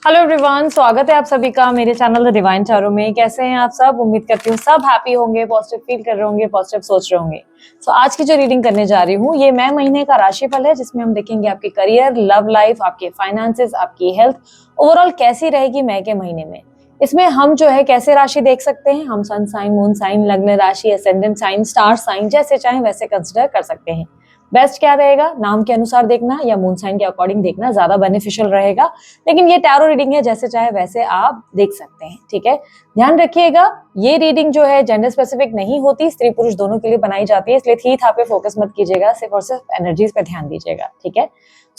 Hello everyone, स्वागत है आप सभी का मेरे चैनल द डिवाइन टैरो में। कैसे हैं आप सब? उम्मीद करती हूँ सब हैप्पी होंगे, पॉजिटिव फील कर रहे होंगे, पॉजिटिव सोच रहे होंगे। आज की जो रीडिंग करने जा रही हूँ ये मई महीने का राशिफल है, जिसमें हम देखेंगे आपके करियर, लव लाइफ, आपके फाइनेंसेस, आपकी हेल्थ ओवरऑल कैसी रहेगी मई के महीने में। इसमें हम जो है कैसे राशि देख सकते हैं, हम सन साइन, मून साइन, लग्न राशि, एसेंडेंट साइन, स्टार साइन जैसे चाहे वैसे कंसिडर कर सकते हैं। बेस्ट क्या रहेगा, नाम के अनुसार देखना या मून साइन के अकॉर्डिंग देखना ज्यादा बेनिफिशियल रहेगा। लेकिन ये टैरो रीडिंग है, जैसे चाहे वैसे आप देख सकते हैं, ठीक है। ध्यान रखिएगा, ये रीडिंग जो है जेंडर स्पेसिफिक नहीं होती, स्त्री पुरुष दोनों के लिए बनाई जाती है, इसलिए थी था पे फोकस मत कीजिएगा, सिर्फ और सिर्फ एनर्जीज पे ध्यान दीजिएगा, ठीक है।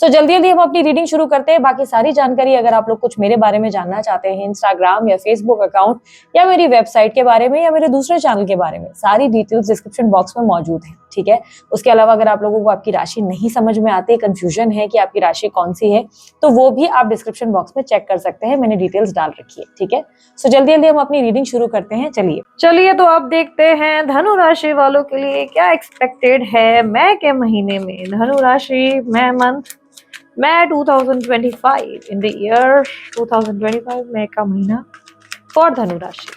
तो जल्दी जल्दी हम अपनी रीडिंग शुरू करते हैं। बाकी सारी जानकारी अगर आप लोग कुछ मेरे बारे में जानना चाहते हैं, इंस्टाग्राम या फेसबुक अकाउंट या मेरी वेबसाइट के बारे में या मेरे दूसरे चैनल के बारे में, सारी डिटेल्स डिस्क्रिप्शन बॉक्स में मौजूद है, ठीक है। उसके अलावा अगर आप लोगों को आपकी राशि नहीं समझ में आती, कंफ्यूजन है कि आपकी राशि कौन सी है, तो वो भी आप डिस्क्रिप्शन बॉक्स में चेक कर सकते हैं, मैंने डिटेल्स डाल रखी है, ठीक है। सो जल्दी जल्दी हम अपनी रीडिंग शुरू करते हैं। चलिए तो आप देखते हैं धनु राशि वालों के लिए क्या एक्सपेक्टेड है मई के महीने में। धनु राशि May month, May 2025, in the year 2025, मई का महीना फॉर धनु राशि।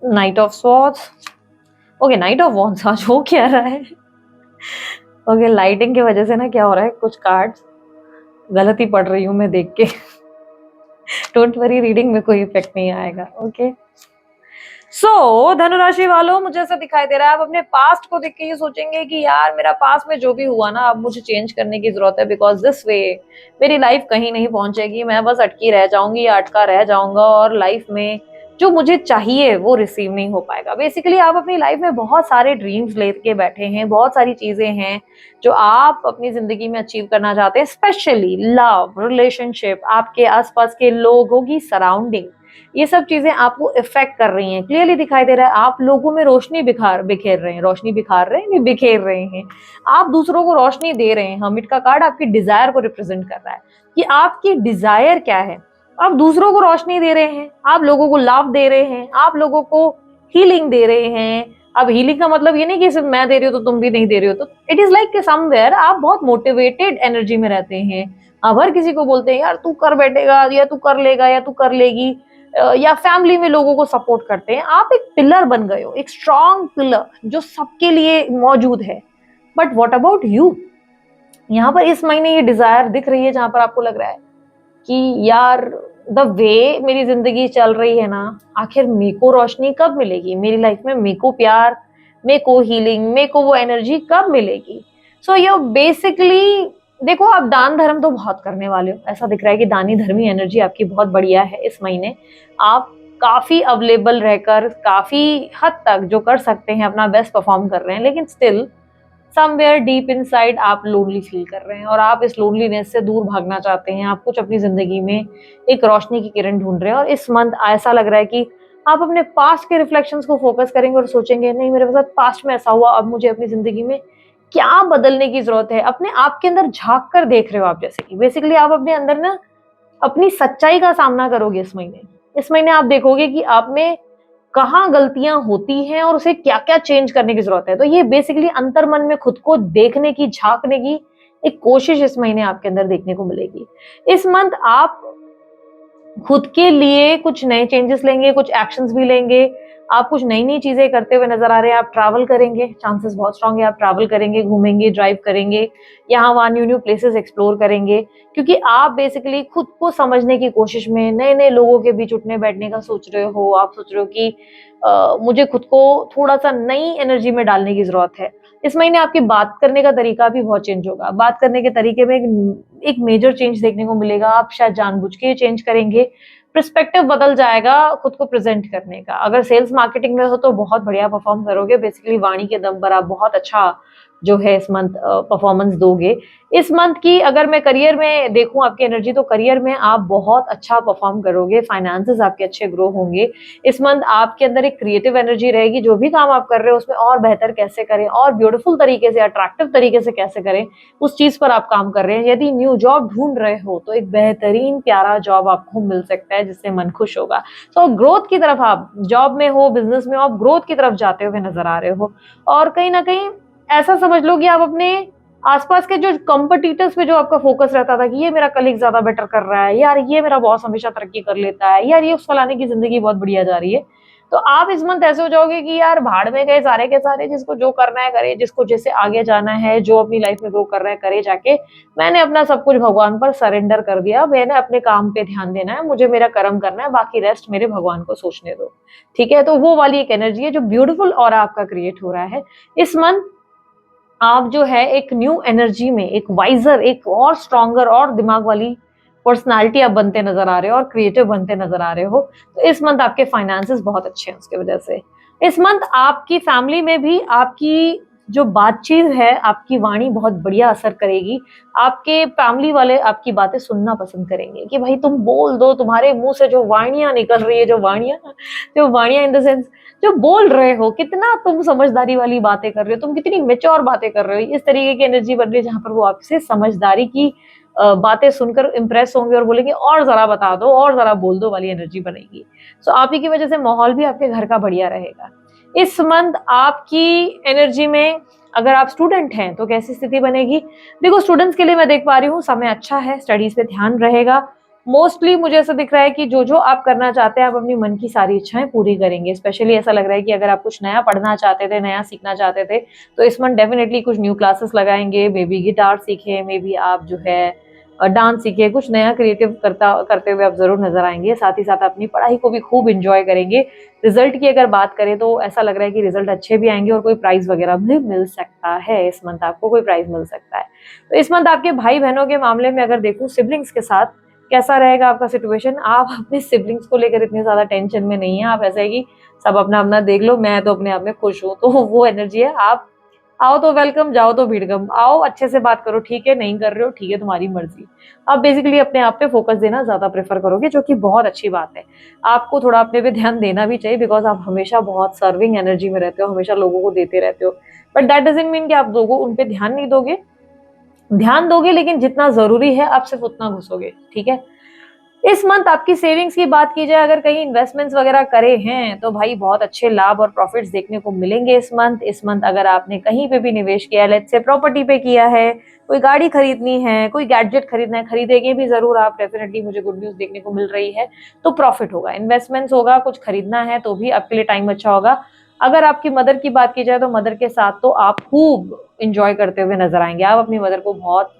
Knight of swords, okay, knight of wands आज हो क्या रहा है। ओके, लाइटिंग की वजह से ना क्या हो रहा है, कुछ कार्ड्स गलत ही पढ़ रही हूँ मैं देख के। डोंट वरी, रीडिंग में कोई इफेक्ट नहीं आएगा, ओके। सो धनुराशि वालों, मुझे ऐसा दिखाई दे रहा है आप अपने पास्ट को देख के ये सोचेंगे कि यार मेरा पास्ट में जो भी हुआ ना, अब मुझे चेंज करने की जरूरत है, बिकॉज दिस वे मेरी लाइफ कहीं नहीं पहुंचेगी, मैं बस अटकी रह जाऊंगी या अटका रह जाऊंगा, और लाइफ में जो मुझे चाहिए वो रिसीव नहीं हो पाएगा। बेसिकली आप अपनी लाइफ में बहुत सारे ड्रीम्स लेके बैठे हैं, बहुत सारी चीजें हैं जो आप अपनी जिंदगी में अचीव करना चाहते हैं, स्पेशली लव, रिलेशनशिप, आपके आसपास के लोगों की सराउंडिंग, ये सब चीजें आपको इफेक्ट कर रही हैं। क्लियरली दिखाई दे रहा है आप लोगों में रोशनी बिखेर रहे हैं, रोशनी बिखेर रहे हैं, नहीं बिखेर रहे हैं, आप दूसरों को रोशनी दे रहे हैं। हमिट का कार्ड आपकी डिजायर को रिप्रेजेंट कर रहा है कि आपकी डिजायर क्या है। आप दूसरों को रोशनी दे रहे हैं, आप लोगों को लाभ दे रहे हैं, आप लोगों को हीलिंग दे रहे हैं। अब हीलिंग का मतलब ये नहीं कि सिर्फ मैं दे रही हूँ तो तुम भी नहीं दे रही हो, तो इट इज लाइक समवेयर आप बहुत मोटिवेटेड एनर्जी में रहते हैं। आप हर किसी को बोलते हैं यार तू कर बैठेगा, या तू कर लेगा, या तू कर लेगी, या फैमिली में लोगों को सपोर्ट करते हैं। आप एक पिलर बन गए हो, एक स्ट्रॉन्ग पिलर जो सबके लिए मौजूद है। But what about you? यहाँ पर इस महीने ये डिजायर दिख रही है जहां पर आपको लग रहा है कि यार द वे मेरी जिंदगी चल रही है ना, आखिर मेरे को रोशनी कब मिलेगी मेरी लाइफ में, मेरे को प्यार, मेरे को हीलिंग, मेरे को वो एनर्जी कब मिलेगी। सो ये बेसिकली देखो, आप दान धर्म तो बहुत करने वाले हो, ऐसा दिख रहा है कि दानी धर्मी एनर्जी आपकी बहुत बढ़िया है इस महीने। आप काफी अवेलेबल रहकर काफी हद तक जो कर सकते हैं अपना बेस्ट परफॉर्म कर रहे हैं, लेकिन स्टिल समवेयर डीप इनसाइड आप लोनली फील कर रहे हैं और आप इस लोनलीनेस से दूर भागना चाहते हैं। आप कुछ अपनी जिंदगी में एक रोशनी की किरण ढूंढ रहे हैं, और इस मंथ ऐसा लग रहा है कि आप अपने पास्ट के रिफ्लेक्शंस को फोकस करेंगे और सोचेंगे नहीं मेरे साथ पास्ट में ऐसा हुआ, अब मुझे अपनी जिंदगी में क्या बदलने की जरूरत है। अपने आप के अंदर झांक कर देख रहे हो आप, जैसे कि बेसिकली आप अपने अंदर ना अपनी सच्चाई का सामना करोगे इस महीने। इस महीने आप देखोगे कि आप में कहाँ गलतियां होती हैं और उसे क्या क्या चेंज करने की जरूरत है। तो ये बेसिकली अंतर मन में खुद को देखने की, झांकने की एक कोशिश इस महीने आपके अंदर देखने को मिलेगी। इस मंथ आप खुद के लिए कुछ नए चेंजेस लेंगे, कुछ एक्शंस भी लेंगे, आप कुछ नई नई चीजें करते हुए नजर आ रहे हैं। आप ट्रैवल करेंगे, चांसेस बहुत स्ट्रांग है, आप ट्रैवल करेंगे, घूमेंगे, ड्राइव करेंगे, यहाँ वहाँ न्यू न्यू प्लेसेस एक्सप्लोर करेंगे, क्योंकि आप बेसिकली खुद को समझने की कोशिश में नए नए लोगों के बीच उठने बैठने का सोच रहे हो। आप सोच रहे हो कि मुझे खुद को थोड़ा सा नई एनर्जी में डालने की जरूरत है। इस महीने आपकी बात करने का तरीका भी बहुत चेंज होगा, बात करने के तरीके में एक मेजर चेंज देखने को मिलेगा। आप शायद जानबूझ के चेंज करेंगे, पर्सपेक्टिव बदल जाएगा खुद को प्रेजेंट करने का। अगर सेल्स मार्केटिंग में हो तो बहुत बढ़िया परफॉर्म करोगे, बेसिकली वाणी के दम पर आप बहुत अच्छा जो है इस मंथ परफॉर्मेंस दोगे। इस मंथ की अगर मैं करियर में देखूं आपकी एनर्जी, तो करियर में आप बहुत अच्छा परफॉर्म करोगे, फाइनेंसेस आपके अच्छे ग्रो होंगे। इस मंथ आपके अंदर एक क्रिएटिव एनर्जी रहेगी, जो भी काम आप कर रहे हो उसमें और बेहतर कैसे करें, और ब्यूटीफुल तरीके से, अट्रैक्टिव तरीके से कैसे करें, उस चीज पर आप काम कर रहे हैं। यदि न्यू जॉब ढूंढ रहे हो तो एक बेहतरीन प्यारा जॉब आपको मिल सकता है जिससे मन खुश होगा। तो ग्रोथ की तरफ, आप जॉब में हो, बिजनेस में हो, आप ग्रोथ की तरफ जाते हुए नजर आ रहे हो। और कहीं ना कहीं ऐसा समझ लो कि आप अपने आसपास के जो कंपटीटर्स पे जो आपका फोकस रहता था कि ये मेरा कलीग ज्यादा बेटर कर रहा है, यार ये मेरा बॉस हमेशा तरक्की कर लेता है, यार ये उस फलाने की जिंदगी बहुत बढ़िया जा रही है, तो आप इस मंथ ऐसे हो जाओगे कि यार भाड़ में गए सारे के सारे, जिसको जो करना है करे, जिसको जैसे आगे जाना है, जो अपनी लाइफ में ग्रो कर रहा है करे जाके, मैंने अपना सब कुछ भगवान पर सरेंडर कर दिया, मैंने अपने काम पे ध्यान देना है, मुझे मेरा कर्म करना है, बाकी रेस्ट मेरे भगवान को सोचने दो। ठीक है, तो वो वाली एक एनर्जी है जो ब्यूटीफुल और आपका क्रिएट हो रहा है इस मंथ। आप जो है एक न्यू एनर्जी में, एक वाइजर, एक और स्ट्रॉन्गर और दिमाग वाली पर्सनालिटी आप बनते नजर आ रहे हो और क्रिएटिव बनते नजर आ रहे हो। तो इस मंथ आपके फाइनेंसेस बहुत अच्छे हैं उसकी वजह से। इस मंथ आपकी फैमिली में भी आपकी जो बातचीत है, आपकी वाणी बहुत बढ़िया असर करेगी। आपके फैमिली वाले आपकी बातें सुनना पसंद करेंगे कि भाई तुम बोल दो, तुम्हारे मुंह से जो वाणियां निकल रही है, जो वाणियां इन द सेंस जो बोल रहे हो, कितना तुम समझदारी वाली बातें कर रहे हो, तुम कितनी मेच्योर बातें कर रहे हो, इस तरीके की एनर्जी बन रही है जहां पर वो आपसे समझदारी की बातें सुनकर इंप्रेस होंगे और बोलेंगे और जरा बता दो, और जरा बोल दो वाली एनर्जी बनेगी। सो आप ही की वजह से माहौल भी आपके घर का बढ़िया रहेगा। इस मंथ आपकी एनर्जी में, अगर आप स्टूडेंट हैं तो कैसी स्थिति बनेगी? देखो, स्टूडेंट्स के लिए मैं देख पा रही हूँ समय अच्छा है, स्टडीज पे ध्यान रहेगा। मोस्टली मुझे ऐसा दिख रहा है कि जो जो आप करना चाहते हैं, आप अपनी मन की सारी इच्छाएं पूरी करेंगे। स्पेशली ऐसा लग रहा है कि अगर आप कुछ नया पढ़ना चाहते थे, नया सीखना चाहते थे, तो इस मंथ डेफिनेटली कुछ न्यू क्लासेस लगाएंगे, मे बी गिटार सीखे, मे बी आप जो है डांस सीखे, कुछ नया क्रिएटिव करते हुए आप जरूर नजर आएंगे। साथ ही साथ अपनी पढ़ाई को भी खूब इंजॉय करेंगे। रिजल्ट की अगर बात करें तो ऐसा लग रहा है कि रिजल्ट अच्छे भी आएंगे और कोई प्राइज वगैरह भी मिल सकता है। इस मंथ आपको कोई प्राइज मिल सकता है। तो इस मंथ आपके भाई बहनों के मामले में अगर देखूं, सिबलिंग्स के साथ कैसा रहेगा आपका सिचुएशन? आप अपने सिबलिंग्स को लेकर इतने ज्यादा टेंशन में नहीं है। आप ऐसा है कि सब अपना अपना देख लो, मैं तो अपने आप में खुश हूँ, तो वो एनर्जी है। आप आओ तो वेलकम, जाओ तो भीड़कम। आओ अच्छे से बात करो, ठीक है, नहीं कर रहे हो ठीक है, तुम्हारी मर्जी। आप बेसिकली अपने आप पे फोकस देना ज्यादा प्रेफर करोगे, जो कि बहुत अच्छी बात है। आपको थोड़ा अपने पे ध्यान देना भी चाहिए, बिकॉज आप हमेशा बहुत सर्विंग एनर्जी में रहते हो, हमेशा लोगों को देते रहते हो। बट दैट डजंट मीन कि आप लोगों उन पे ध्यान नहीं दोगे, ध्यान दोगे, लेकिन जितना जरूरी है आप सिर्फ उतना घुसोगे। ठीक है। इस मंथ आपकी सेविंग्स की बात की जाए, अगर कहीं इन्वेस्टमेंट्स वगैरह करे हैं तो भाई बहुत अच्छे लाभ और प्रॉफिट्स देखने को मिलेंगे इस मंथ। इस मंथ अगर आपने कहीं पे भी निवेश किया है, लेट्स से प्रॉपर्टी पे किया है, कोई गाड़ी खरीदनी है, कोई गैजेट खरीदना है, खरीदेंगे भी जरूर आप, डेफिनेटली मुझे गुड न्यूज देखने को मिल रही है। तो प्रॉफिट होगा, इन्वेस्टमेंट्स होगा, कुछ खरीदना है तो भी आपके लिए टाइम अच्छा होगा। अगर आपकी मदर की बात की जाए तो मदर के साथ तो आप खूब इंजॉय करते हुए नजर आएंगे। आप अपनी मदर को बहुत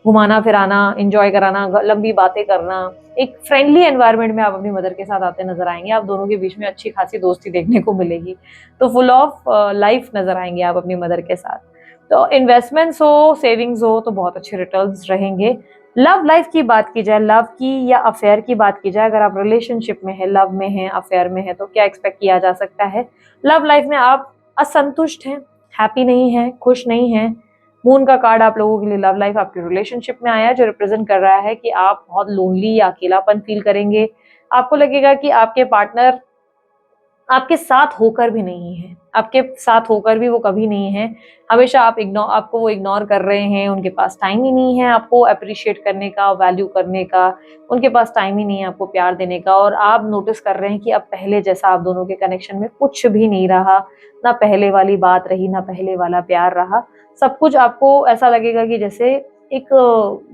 घुमाना फिराना, इंजॉय कराना, लंबी बातें करना, एक फ्रेंडली एनवायरनमेंट में आप अपनी मदर के साथ आते नजर आएंगे। आप दोनों के बीच में अच्छी खासी दोस्ती देखने को मिलेगी। तो फुल ऑफ लाइफ नजर आएंगे आप अपनी मदर के साथ। तो इन्वेस्टमेंट्स हो, सेविंग्स हो, तो बहुत अच्छे रिटर्न्स रहेंगे। लव लाइफ की बात की जाए, लव की या अफेयर की बात की जाए, अगर आप रिलेशनशिप में है, लव में है, अफेयर में है, तो क्या एक्सपेक्ट किया जा सकता है? लव लाइफ में आप असंतुष्ट हैं, हैप्पी नहीं है, खुश नहीं है। मून का कार्ड आप लोगों के लिए लव लाइफ आपके रिलेशनशिप में आया है, जो रिप्रेजेंट कर रहा है कि आप बहुत लोनली या अकेलापन फील करेंगे। आपको लगेगा कि आपके पार्टनर आपके साथ होकर भी नहीं है, आपके साथ होकर भी वो कभी नहीं है। हमेशा आपको वो इग्नोर कर रहे हैं, उनके पास टाइम ही नहीं है आपको अप्रिशिएट करने का, वैल्यू करने का, उनके पास टाइम ही नहीं है आपको प्यार देने का। और आप नोटिस कर रहे हैं कि अब पहले जैसा आप दोनों के कनेक्शन में कुछ भी नहीं रहा, ना पहले वाली बात रही, ना पहले वाला प्यार रहा। सब कुछ आपको ऐसा लगेगा कि जैसे एक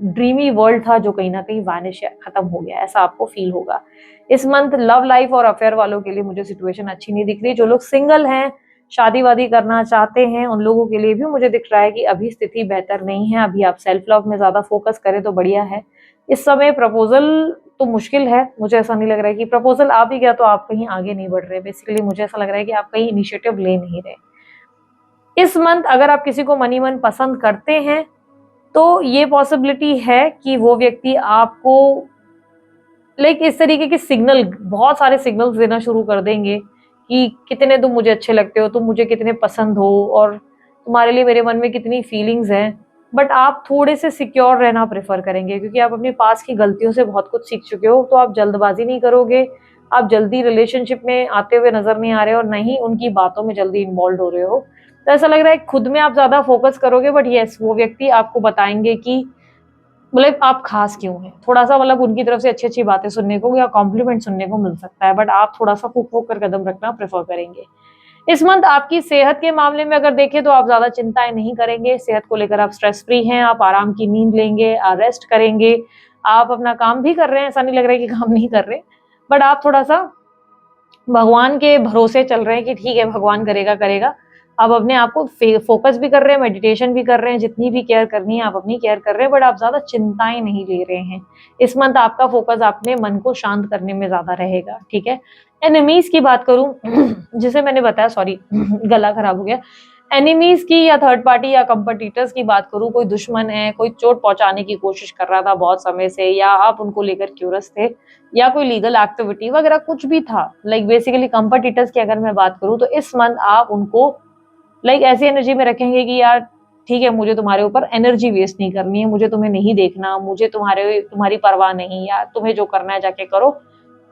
ड्रीमी वर्ल्ड था जो कहीं ना कहीं वैनिश, खत्म हो गया, ऐसा आपको फील होगा। इस मंथ लव लाइफ और अफेयर वालों के लिए मुझे सिचुएशन अच्छी नहीं दिख रही। जो लोग सिंगल हैं, शादी वादी करना चाहते हैं, उन लोगों के लिए भी मुझे दिख रहा है कि अभी स्थिति बेहतर नहीं है। अभी आप सेल्फ लव में ज्यादा फोकस करें तो बढ़िया है। इस समय प्रपोजल तो मुश्किल है, मुझे ऐसा नहीं लग रहा है कि प्रपोजल आ भी गया तो आप कहीं आगे नहीं बढ़ रहे। बेसिकली मुझे ऐसा लग रहा है कि आप कहीं इनिशिएटिव ले नहीं रहे। इस मंथ अगर आप किसी को मनी मन पसंद करते हैं तो ये पॉसिबिलिटी है कि वो व्यक्ति आपको इस तरीके के सिग्नल, बहुत सारे सिग्नल्स देना शुरू कर देंगे कि कितने तुम मुझे अच्छे लगते हो, तुम मुझे कितने पसंद हो, और तुम्हारे लिए मेरे मन में कितनी फीलिंग्स हैं। बट आप थोड़े से सिक्योर रहना प्रेफर करेंगे, क्योंकि आप अपने पास की गलतियों से बहुत कुछ सीख चुके हो। तो आप जल्दबाजी नहीं करोगे, आप जल्दी रिलेशनशिप में आते हुए नजर नहीं आ रहे हो, और न ही उनकी बातों में जल्दी इन्वॉल्व हो रहे हो। तो ऐसा लग रहा है खुद में आप ज्यादा फोकस करोगे। बट यस, वो व्यक्ति आपको बताएंगे कि आप खास क्यों हैं। थोड़ा सा उनकी तरफ से अच्छी अच्छी बातें सुनने को या कॉम्प्लीमेंट सुनने को मिल सकता है, बट आप थोड़ा सा फूक फूक कर कदम रखना प्रेफर करेंगे। इस मंथ आपकी सेहत के मामले में अगर देखें तो आप ज्यादा चिंताएं नहीं करेंगे, सेहत को लेकर आप स्ट्रेस फ्री हैं, आप आराम की नींद लेंगे, रेस्ट करेंगे, आप अपना काम भी कर रहे हैं, ऐसा नहीं लग रहा है कि काम नहीं कर रहे, बट आप थोड़ा सा भगवान के भरोसे चल रहे हैं कि ठीक है भगवान करेगा करेगा। आप अपने आप को फोकस भी कर रहे हैं, मेडिटेशन भी कर रहे हैं, जितनी भी केयर करनी है आप अपनी केयर कर रहे हैं, बट आप ज्यादा चिंताएं नहीं ले रहे हैं। इस मंथ आपका फोकस अपने मन को शांत करने में ज्यादा रहेगा, ठीक है। एनिमीज की बात करूं जिसे मैंने बताया, सॉरी गला खराब हो गया, एनिमीज की या थर्ड पार्टी या कंपटीटर्स की बात करूं, कोई दुश्मन है, कोई चोट पहुंचाने की कोशिश कर रहा था बहुत समय से, या आप उनको लेकर क्यूरस थे, या कोई लीगल एक्टिविटी वगैरह कुछ भी था, लाइक बेसिकली कंपटीटर्स की अगर मैं बात करूं तो इस मंथ आप उनको लाइक ऐसी एनर्जी में रखेंगे कि यार ठीक है मुझे तुम्हारे ऊपर एनर्जी वेस्ट नहीं करनी है, मुझे तुम्हें नहीं देखना, मुझे तुम्हारी परवाह नहीं, या तुम्हें जो करना है जाके करो,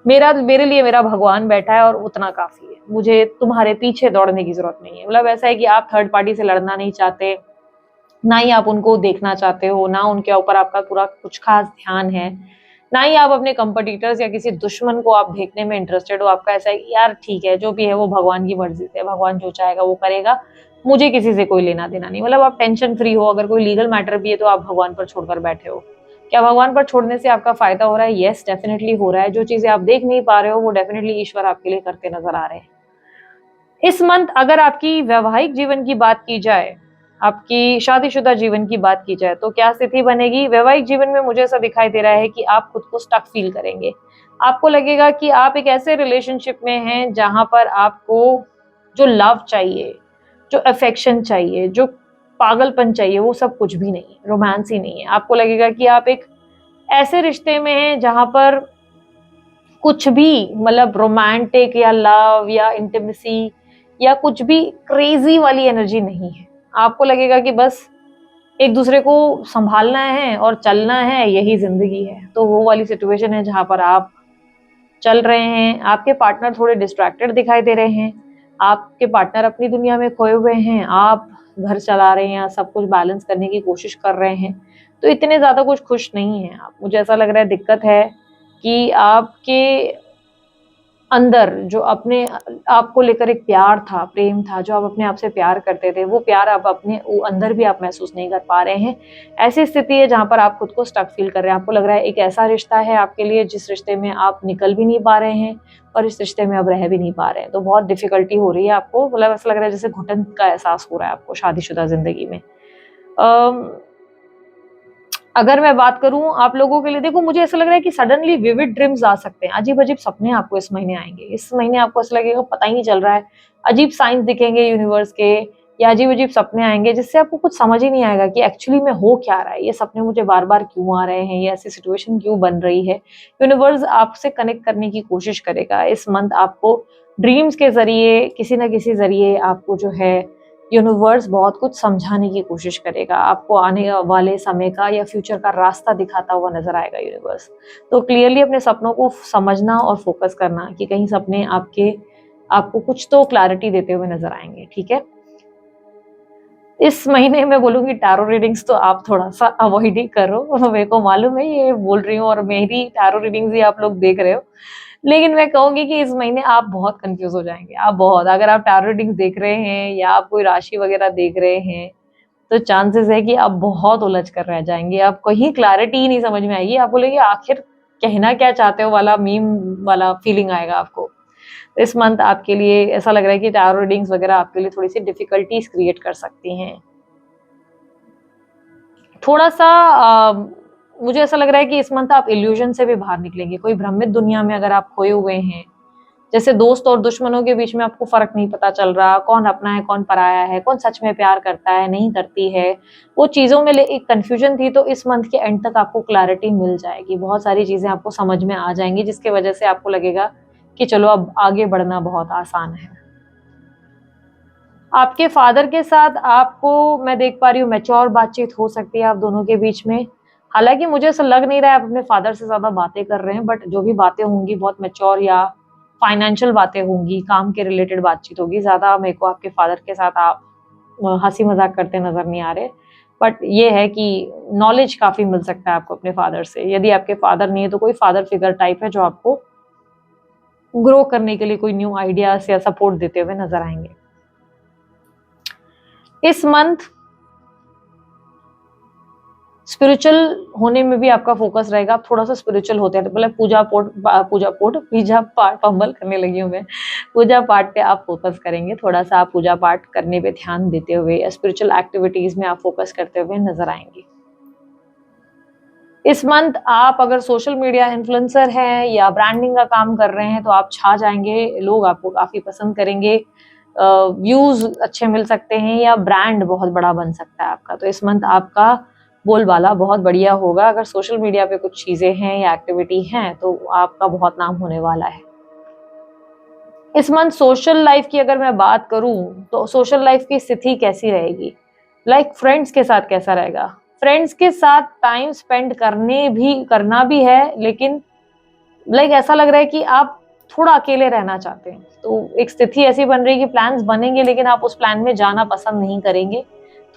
मेरे लिए मेरा भगवान बैठा है और उतना काफी है, मुझे तुम्हारे पीछे दौड़ने की जरूरत नहीं है। मतलब ऐसा है कि आप थर्ड पार्टी से लड़ना नहीं चाहते, ना ही आप उनको देखना चाहते हो, ना उनके ऊपर आपका पूरा कुछ खास ध्यान है, ना ही आप अपने कंपटीटर्स या किसी दुश्मन को आप देखने में इंटरेस्टेड हो। आपका ऐसा है कि यार ठीक है जो भी है वो भगवान की मर्जी से, भगवान जो चाहेगा वो करेगा, मुझे किसी से कोई लेना देना नहीं। मतलब आप टेंशन फ्री हो, अगर कोई लीगल मैटर भी है तो आप भगवान पर छोड़कर बैठे हो। क्या भगवान पर छोड़ने से आपका फायदा हो रहा है? यस डेफिनेटली हो रहा है। जो चीजें आप देख नहीं पा रहे हो वो डेफिनेटली ईश्वर आपके लिए करते नजर आ रहे हैं। इस मंथ अगर आपकी वैवाहिक जीवन की बात की जाए, आपकी शादीशुदा जीवन की बात की जाए, तो क्या स्थिति बनेगी? वैवाहिक जीवन में मुझे ऐसा दिखाई दे रहा है कि आप खुद को स्टक फील करेंगे। आपको लगेगा कि आप एक ऐसे रिलेशनशिप में हैं जहां पर आपको जो लव चाहिए, जो अफेक्शन चाहिए, जो पागलपन चाहिए, वो सब कुछ भी नहीं है, रोमांस ही नहीं है। आपको लगेगा कि आप एक ऐसे रिश्ते में हैं जहां पर कुछ भी मतलब रोमांटिक या लव या इंटीमेसी या कुछ भी क्रेजी वाली एनर्जी नहीं है। आपको लगेगा कि बस एक दूसरे को संभालना है और चलना है, यही जिंदगी है। तो वो वाली सिचुएशन है जहां पर आप चल रहे हैं। आपके पार्टनर थोड़े डिस्ट्रैक्टेड दिखाई दे रहे हैं, आपके पार्टनर अपनी दुनिया में खोए हुए हैं, आप घर चला रहे हैं, सब कुछ बैलेंस करने की कोशिश कर रहे हैं, तो इतने ज्यादा कुछ खुश नहीं है आप। मुझे ऐसा लग रहा है दिक्कत है कि आपके अंदर जो अपने आपको लेकर एक प्यार था, प्रेम था, जो आप अपने आप से प्यार करते थे, वो प्यार आप अपने अंदर भी आप महसूस नहीं कर पा रहे हैं। ऐसी स्थिति है जहां पर आप खुद को स्टक फील कर रहे हैं। आपको लग रहा है एक ऐसा रिश्ता है आपके लिए जिस रिश्ते में आप निकल भी नहीं पा रहे हैं और इस रिश्ते में अब रह भी नहीं पा रहे हैं, तो बहुत डिफिकल्टी हो रही है आपको। मतलब ऐसा लग रहा है जैसे घुटन का एहसास हो रहा है आपको शादीशुदा जिंदगी में। अगर मैं बात करूं आप लोगों के लिए, देखो मुझे ऐसा लग रहा है कि सडनली विविड ड्रीम्स आ सकते हैं, अजीब अजीब सपने आपको इस महीने आएंगे। इस महीने आपको ऐसा लगेगा पता ही नहीं चल रहा है, अजीब साइंस दिखेंगे यूनिवर्स के, या अजीब अजीब सपने आएंगे जिससे आपको कुछ समझ ही नहीं आएगा कि एक्चुअली में हो क्या रहा है, ये सपने मुझे बार बार क्यों आ रहे हैं, ये ऐसी सिचुएशन क्यों बन रही है। यूनिवर्स आपसे कनेक्ट करने की कोशिश करेगा इस मंथ। आपको ड्रीम्स के जरिए, किसी ना किसी जरिए आपको जो है यूनिवर्स बहुत कुछ समझाने की कोशिश करेगा, आपको आने वाले समय का या फ्यूचर का रास्ता दिखाता हुआ नजर आएगा यूनिवर्स। तो क्लियरली अपने सपनों को समझना और फोकस करना कि कहीं सपने आपको कुछ तो क्लैरिटी देते हुए नजर आएंगे, ठीक है। इस महीने में बोलूंगी टैरो रीडिंग्स तो आप थोड़ा सा अवॉइड ही करो। मेरे को मालूम है ये बोल रही हूँ और मेरी टैरो रीडिंग्स ही आप लोग देख रहे हो, लेकिन मैं कहूंगी कि इस महीने आप बहुत कंफ्यूज हो जाएंगे। आप बहुत, अगर आप टैरो रीडिंग्स देख रहे हैं या आप कोई राशि वगैरह देख रहे हैं तो चांसेस है कि आप बहुत उलझ कर रह जाएंगे, आपको ही क्लैरिटी ही नहीं समझ में आएगी, आप बोलेंगे आखिर कहना क्या चाहते हो वाला मीम वाला फीलिंग आएगा आपको। इस मंथ आपके लिए ऐसा लग रहा है कि टैरो रीडिंग्स वगैरह आपके लिए थोड़ी सी डिफिकल्टीज क्रिएट कर सकती हैं। थोड़ा सा मुझे ऐसा लग रहा है कि इस मंथ आप इल्यूजन से भी बाहर निकलेंगे। कोई भ्रमित दुनिया में अगर आप खोए हुए हैं, जैसे दोस्त और दुश्मनों के बीच में आपको फर्क नहीं पता चल रहा, कौन अपना है कौन पराया है, कौन सच में प्यार करता है नहीं करती है, वो चीजों में एक कंफ्यूजन थी, तो इस मंथ के एंड तक आपको क्लैरिटी मिल जाएगी। बहुत सारी चीजें आपको समझ में आ जाएंगी जिसकी वजह से आपको लगेगा कि चलो अब आगे बढ़ना बहुत आसान है। आपके फादर के साथ आपको मैं देख पा रही हूँ मैच्योर बातचीत हो सकती है आप दोनों के बीच में। हालांकि मुझे ऐसा लग नहीं रहा है आप अपने फादर से ज्यादा बातें कर रहे हैं, बट जो भी बातें होंगी बहुत मैच्योर या फाइनेंशियल बातें होंगी, काम के रिलेटेड बातचीत होगी। ज्यादा मेरे को आपके फादर के साथ आप हंसी मजाक करते नजर नहीं आ रहे, बट ये है कि नॉलेज काफी मिल सकता है आपको अपने फादर से। यदि आपके फादर नहीं है तो कोई फादर फिगर टाइप है जो आपको ग्रो करने के लिए कोई न्यू आइडियाज या सपोर्ट देते हुए नजर आएंगे। इस मंथ स्पिरिचुअल होने में भी आपका फोकस रहेगा। आप थोड़ा सा स्पिरिचुअल होते हैं, मतलब पूजा पाठ पंबल करने लगी हूँ मैं। पूजा पाठ पे आप फोकस करेंगे, थोड़ा सा आप पूजा पाठ करने पे ध्यान देते हुए या स्पिरिचुअल एक्टिविटीज में आप फोकस करते हुए नजर आएंगे। इस मंथ आप अगर सोशल मीडिया इन्फ्लुएंसर हैं या ब्रांडिंग का काम कर रहे हैं तो आप छा जाएंगे, लोग आपको काफी पसंद करेंगे, व्यूज अच्छे मिल सकते हैं या ब्रांड बहुत बड़ा बन सकता है आपका। तो इस मंथ आपका बोलबाला बहुत बढ़िया होगा। अगर सोशल मीडिया पे कुछ चीजें हैं या एक्टिविटी हैं तो आपका बहुत नाम होने वाला है। इस मंथ सोशल लाइफ की अगर मैं बात करूं तो सोशल लाइफ की स्थिति कैसी रहेगी, लाइक फ्रेंड्स के साथ कैसा रहेगा। फ्रेंड्स के साथ टाइम स्पेंड करना भी है, लेकिन लाइक ऐसा लग रहा है कि आप थोड़ा अकेले रहना चाहते हैं। तो एक स्थिति ऐसी बन रही है कि प्लान्स बनेंगे लेकिन आप उस प्लान में जाना पसंद नहीं करेंगे,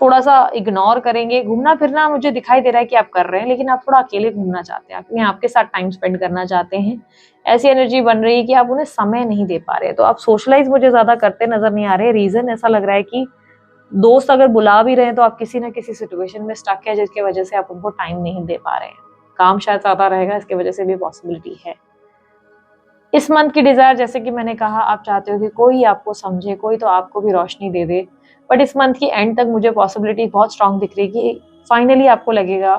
थोड़ा सा इग्नोर करेंगे। घूमना फिरना मुझे दिखाई दे रहा है कि आप कर रहे हैं, लेकिन आप थोड़ा अकेले घूमना चाहते हैं, अपने आपके साथ टाइम स्पेंड करना चाहते हैं। ऐसी एनर्जी बन रही है कि आप उन्हें समय नहीं दे पा रहे। तो आप सोशलाइज मुझे ज्यादा करते नजर नहीं आ रहे। रीजन ऐसा लग रहा है कि दोस्त अगर बुला भी रहे हैं तो आप किसी ना किसी सिचुएशन में स्टक है जिसकी वजह से आप उनको टाइम नहीं दे पा रहे हैं। काम शायद ज्यादा रहेगा, इसकी वजह से भी पॉसिबिलिटी है। इस मंथ की डिजायर, जैसे कि मैंने कहा, आप चाहते हो कि कोई आपको समझे, कोई तो आपको भी रोशनी दे दे। बट इस मंथ की एंड तक मुझे पॉसिबिलिटी बहुत स्ट्रांग दिख रही है कि फाइनली आपको लगेगा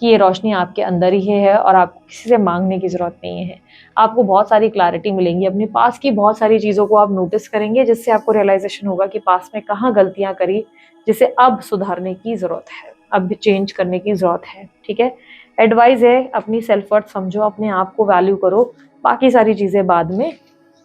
कि ये रोशनी आपके अंदर ही है और आपको किसी से मांगने की जरूरत नहीं है। आपको बहुत सारी क्लैरिटी मिलेंगी, अपने पास की बहुत सारी चीजों को आप नोटिस करेंगे, जिससे आपको रियलाइजेशन होगा कि पास में कहाँ गलतियां करी, जिसे अब सुधारने की जरूरत है, अब चेंज करने की जरूरत है। ठीक है, एडवाइस है अपनी सेल्फ वर्थ समझो, अपने आप को वैल्यू करो, बाकी सारी चीजें बाद में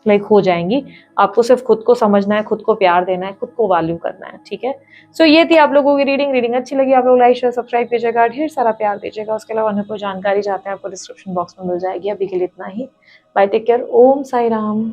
लाइक हो जाएंगी। आपको सिर्फ खुद को समझना है, खुद को प्यार देना है, खुद को वैल्यू करना है। ठीक है, सो ये थी आप लोगों की रीडिंग अच्छी लगी आप लोग लाइक शेयर सब्सक्राइब कीजिएगा, ढेर सारा प्यार दीजिएगा। उसके अलावा अन्य कोई जानकारी चाहते हैं आपको डिस्क्रिप्शन बॉक्स में मिल जाएगी। अभी के लिए इतना ही, बाय, टेक केयर, ओम साई राम।